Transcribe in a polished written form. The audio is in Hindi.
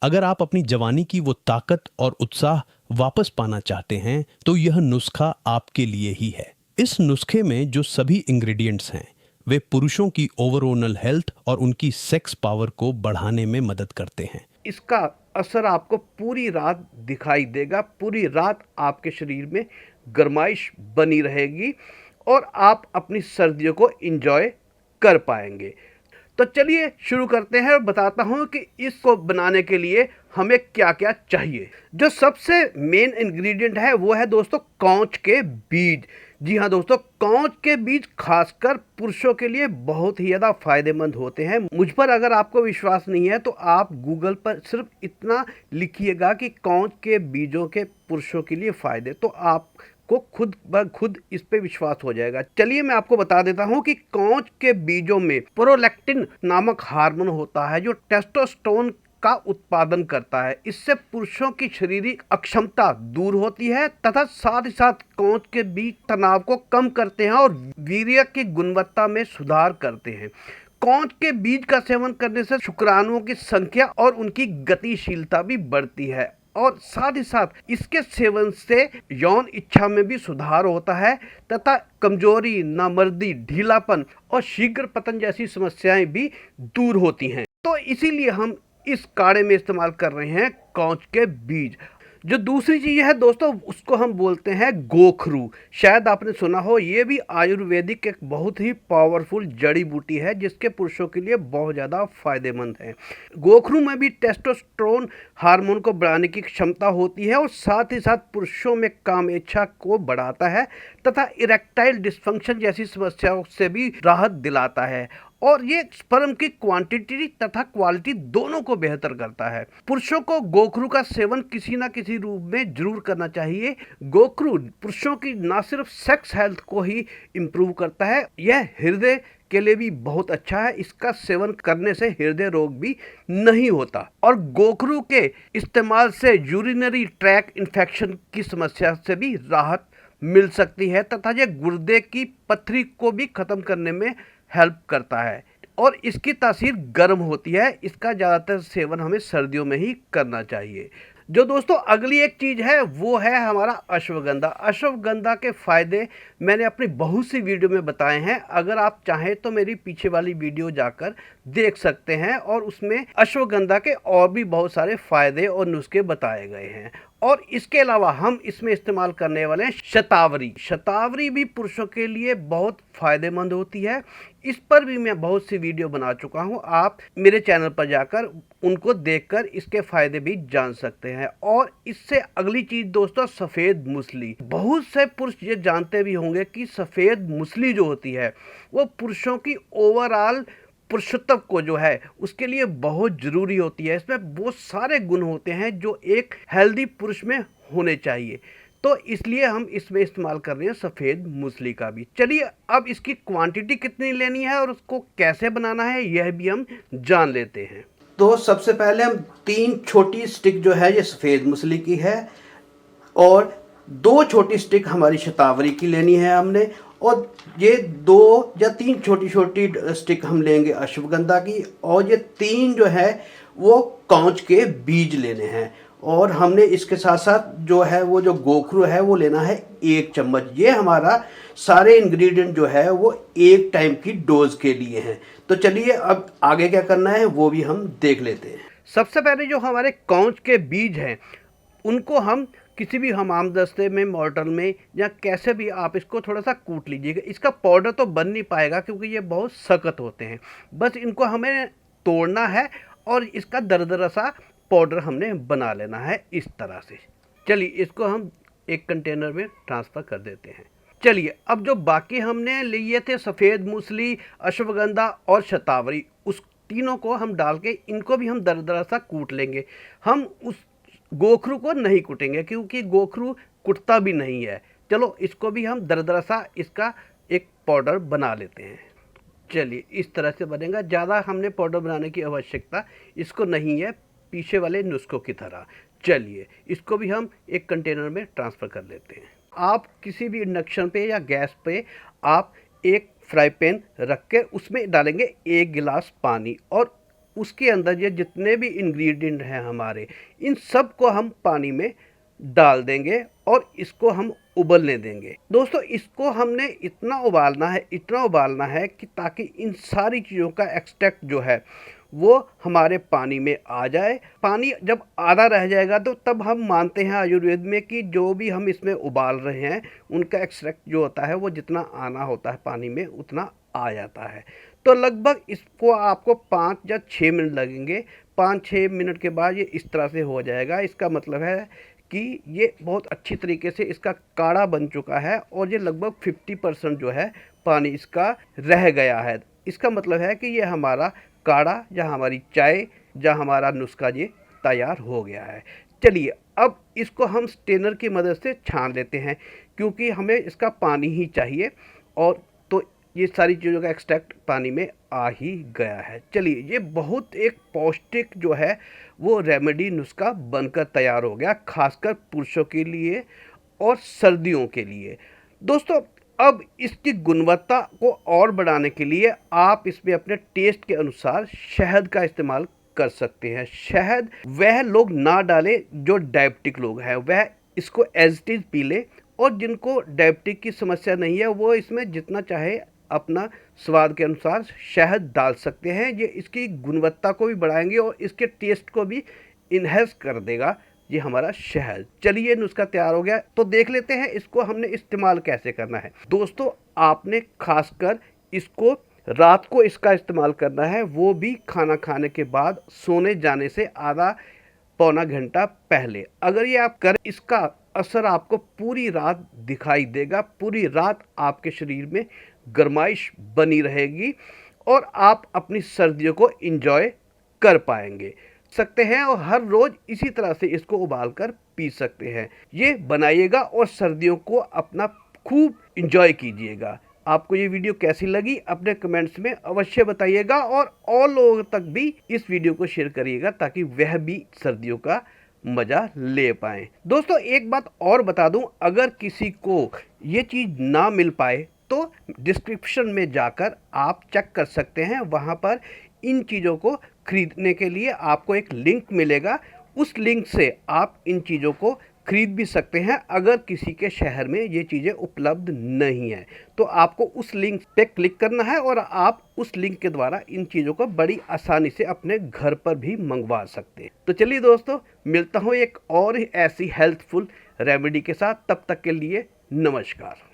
अगर आप अपनी जवानी की वो ताकत और उत्साह वापस पाना चाहते हैं तो यह नुस्खा आपके लिए ही है। इस नुस्खे में जो सभी इंग्रेडिएंट्स हैं वे पुरुषों की ओवरऑल हेल्थ और उनकी सेक्स पावर को बढ़ाने में मदद करते हैं। इसका असर आपको पूरी रात दिखाई देगा, पूरी रात आपके शरीर में गर्माइश बनी रहेगी और आप अपनी सर्दियों को एंजॉय कर पाएंगे। तो चलिए शुरू करते हैं और बताता हूं कि इसको बनाने के लिए हमें क्या क्या चाहिए। जो सबसे मेन इंग्रेडिएंट है वो है दोस्तों कौच के बीज। जी हाँ दोस्तों, कौच के बीज खासकर पुरुषों के लिए बहुत ही ज़्यादा फायदेमंद होते हैं। मुझ पर अगर आपको विश्वास नहीं है तो आप गूगल पर सिर्फ इतना लिखिएगा कि कौच के बीजों के पुरुषों के लिए फायदे, तो आप को खुद ब खुद इस पे विश्वास हो जाएगा। चलिए मैं आपको बता देता हूँ कि कौच के बीजों में प्रोलैक्टिन नामक हार्मोन होता है जो टेस्टोस्टेरोन का उत्पादन करता है। इससे पुरुषों की शारीरिक अक्षमता दूर होती है तथा साथ ही साथ कौच के बीज तनाव को कम करते हैं और वीर्य की गुणवत्ता में सुधार करते हैं। कौच के बीज का सेवन करने से शुक्राणुओं की संख्या और उनकी गतिशीलता भी बढ़ती है और साथ ही साथ इसके सेवन से यौन इच्छा में भी सुधार होता है तथा कमजोरी, नामर्दी, ढीलापन और शीघ्र पतन जैसी समस्याएं भी दूर होती हैं। तो इसीलिए हम इस काढ़े में इस्तेमाल कर रहे हैं कौच के बीज। जो दूसरी चीज़ है दोस्तों उसको हम बोलते हैं गोखरू। शायद आपने सुना हो, ये भी आयुर्वेदिक एक बहुत ही पावरफुल जड़ी बूटी है जिसके पुरुषों के लिए बहुत ज़्यादा फायदेमंद है। गोखरू में भी टेस्टोस्टेरोन हार्मोन को बढ़ाने की क्षमता होती है और साथ ही साथ पुरुषों में काम इच्छा को बढ़ाता है तथा इरेक्टाइल डिस्फंक्शन जैसी समस्याओं से भी राहत दिलाता है और ये स्पर्म की क्वांटिटी तथा क्वालिटी दोनों को बेहतर करता है। पुरुषों को गोखरू का सेवन किसी न किसी रूप में जरूर करना चाहिए। गोखरू पुरुषों की न सिर्फ सेक्स हेल्थ को ही इम्प्रूव करता है, यह हृदय के लिए भी बहुत अच्छा है। इसका सेवन करने से हृदय रोग भी नहीं होता और गोखरू के इस्तेमाल से यूरिनरी ट्रैक इन्फेक्शन की समस्या से भी राहत मिल सकती है तथा यह गुर्दे की पथरी को भी खत्म करने में हेल्प करता है और इसकी तासीर गर्म होती है। इसका ज़्यादातर सेवन हमें सर्दियों में ही करना चाहिए। जो दोस्तों अगली एक चीज़ है वो है हमारा अश्वगंधा। अश्वगंधा के फ़ायदे मैंने अपनी बहुत सी वीडियो में बताए हैं, अगर आप चाहें तो मेरी पीछे वाली वीडियो जाकर देख सकते हैं और उसमें अश्वगंधा के और भी बहुत सारे फ़ायदे और नुस्खे बताए गए हैं। और इसके अलावा हम इसमें इस्तेमाल करने वाले हैं शतावरी। शतावरी भी पुरुषों के लिए बहुत फ़ायदेमंद होती है। इस पर भी मैं बहुत सी वीडियो बना चुका हूं, आप मेरे चैनल पर जाकर उनको देखकर इसके फ़ायदे भी जान सकते हैं। और इससे अगली चीज़ दोस्तों सफ़ेद मूसली। बहुत से पुरुष ये जानते भी होंगे कि सफ़ेद मूसली जो होती है वो पुरुषों की ओवरऑल पुरुषत्व को जो है उसके लिए बहुत ज़रूरी होती है। इसमें वो सारे गुण होते हैं जो एक हेल्दी पुरुष में होने चाहिए, तो इसलिए हम इसमें इस्तेमाल कर रहे हैं सफ़ेद मूसली का भी। चलिए अब इसकी क्वांटिटी कितनी लेनी है और उसको कैसे बनाना है यह भी हम जान लेते हैं। तो सबसे पहले हम 3 छोटी स्टिक जो है ये सफ़ेद मूसली की है और 2 छोटी स्टिक हमारी शतावरी की लेनी है हमने और ये 2 या 3 छोटी छोटी स्टिक हम लेंगे अश्वगंधा की और ये 3 जो है वो कौच के बीज लेने हैं और हमने इसके साथ साथ जो है वो जो गोखरू है वो लेना है 1 चम्मच। ये हमारा सारे इंग्रेडिएंट जो है वो एक टाइम की डोज के लिए हैं। तो चलिए अब आगे क्या करना है वो भी हम देख लेते हैं। सबसे पहले जो हमारे कौच के बीज हैं उनको हम किसी भी हमामदस्ते में, मॉर्टर में या कैसे भी आप इसको थोड़ा सा कूट लीजिएगा। इसका पाउडर तो बन नहीं पाएगा क्योंकि ये बहुत सख्त होते हैं, बस इनको हमें तोड़ना है और इसका दरदरा सा पाउडर हमने बना लेना है इस तरह से। चलिए इसको हम एक कंटेनर में ट्रांसफ़र कर देते हैं। चलिए अब जो बाकी हमने लिए थे सफ़ेद मूसली, अश्वगंधा और शतावरी, उस तीनों को हम डाल के इनको भी हम दरदरा सा कूट लेंगे। हम उस गोखरू को नहीं कूटेंगे क्योंकि गोखरू कुटता भी नहीं है। चलो इसको भी हम दरदरा सा इसका एक पाउडर बना लेते हैं। चलिए इस तरह से बनेगा, ज़्यादा हमने पाउडर बनाने की आवश्यकता इसको नहीं है पीछे वाले नुस्खों की तरह। चलिए इसको भी हम एक कंटेनर में ट्रांसफ़र कर लेते हैं। आप किसी भी इंडक्शन पे या गैस पे आप एक फ्राई पैन रख के उसमें डालेंगे 1 गिलास पानी और उसके अंदर ये जितने भी इंग्रेडिएंट हैं हमारे, इन सब को हम पानी में डाल देंगे और इसको हम उबलने देंगे। दोस्तों इसको हमने इतना उबालना है कि ताकि इन सारी चीज़ों का एक्सट्रैक्ट जो है वो हमारे पानी में आ जाए। पानी जब आधा रह जाएगा तो तब हम मानते हैं आयुर्वेद में कि जो भी हम इसमें उबाल रहे हैं उनका एक्सट्रैक्ट जो होता है वो जितना आना होता है पानी में उतना आ जाता है। तो लगभग इसको आपको 5 या 6 मिनट लगेंगे। 5-6 मिनट के बाद ये इस तरह से हो जाएगा। इसका मतलब है कि ये बहुत अच्छी तरीके से इसका काढ़ा बन चुका है और ये लगभग 50% जो है पानी इसका रह गया है। इसका मतलब है कि ये हमारा काढ़ा या हमारी चाय या हमारा नुस्खा ये तैयार हो गया है। चलिए अब इसको हम स्ट्रेनर की मदद से छान लेते हैं, क्योंकि हमें इसका पानी ही चाहिए और तो ये सारी चीज़ों का एक्सट्रैक्ट पानी में आ ही गया है। चलिए ये बहुत एक पौष्टिक जो है वो रेमेडी नुस्खा बनकर तैयार हो गया, खासकर पुरुषों के लिए और सर्दियों के लिए। दोस्तों अब इसकी गुणवत्ता को और बढ़ाने के लिए आप इसमें अपने टेस्ट के अनुसार शहद का इस्तेमाल कर सकते हैं। शहद वह लोग ना डालें जो डायबिटिक लोग हैं, वह इसको एज इट इज़ पी लें, और जिनको डायबिटिक की समस्या नहीं है वो इसमें जितना चाहे अपना स्वाद के अनुसार शहद डाल सकते हैं। ये इसकी गुणवत्ता को भी बढ़ाएंगे और इसके टेस्ट को भी इन्हेंस कर देगा ये हमारा शहद। चलिए नुस्खा तैयार हो गया, तो देख लेते हैं इसको हमने इस्तेमाल कैसे करना है। दोस्तों आपने खासकर इसको रात को इसका इस्तेमाल करना है, वो भी खाना खाने के बाद सोने जाने से आधा पौना घंटा पहले। अगर ये आप करें इसका असर आपको पूरी रात दिखाई देगा। पूरी रात आपके शरीर में गर्माइश बनी रहेगी और आप अपनी सर्दियों को एंजॉय कर पाएंगे सकते हैं और हर रोज इसी तरह से इसको उबाल कर पी सकते हैं। ये बनाइएगा और सर्दियों को अपना खूब एंजॉय कीजिएगा। आपको ये वीडियो कैसी लगी अपने कमेंट्स में अवश्य बताइएगा और लोगों तक भी इस वीडियो को शेयर करिएगा ताकि वह भी सर्दियों का मजा ले पाएं। दोस्तों एक बात और बता दूं, अगर किसी को ये चीज़ ना मिल पाए तो डिस्क्रिप्शन में जाकर आप चेक कर सकते हैं। वहाँ पर इन चीज़ों को खरीदने के लिए आपको एक लिंक मिलेगा, उस लिंक से आप इन चीज़ों को खरीद भी सकते हैं। अगर किसी के शहर में ये चीज़ें उपलब्ध नहीं है तो आपको उस लिंक पे क्लिक करना है और आप उस लिंक के द्वारा इन चीज़ों को बड़ी आसानी से अपने घर पर भी मंगवा सकते हैं। तो चलिए दोस्तों मिलता हूँ एक और ऐसी हेल्थफुल रेमेडी के साथ, तब तक के लिए नमस्कार।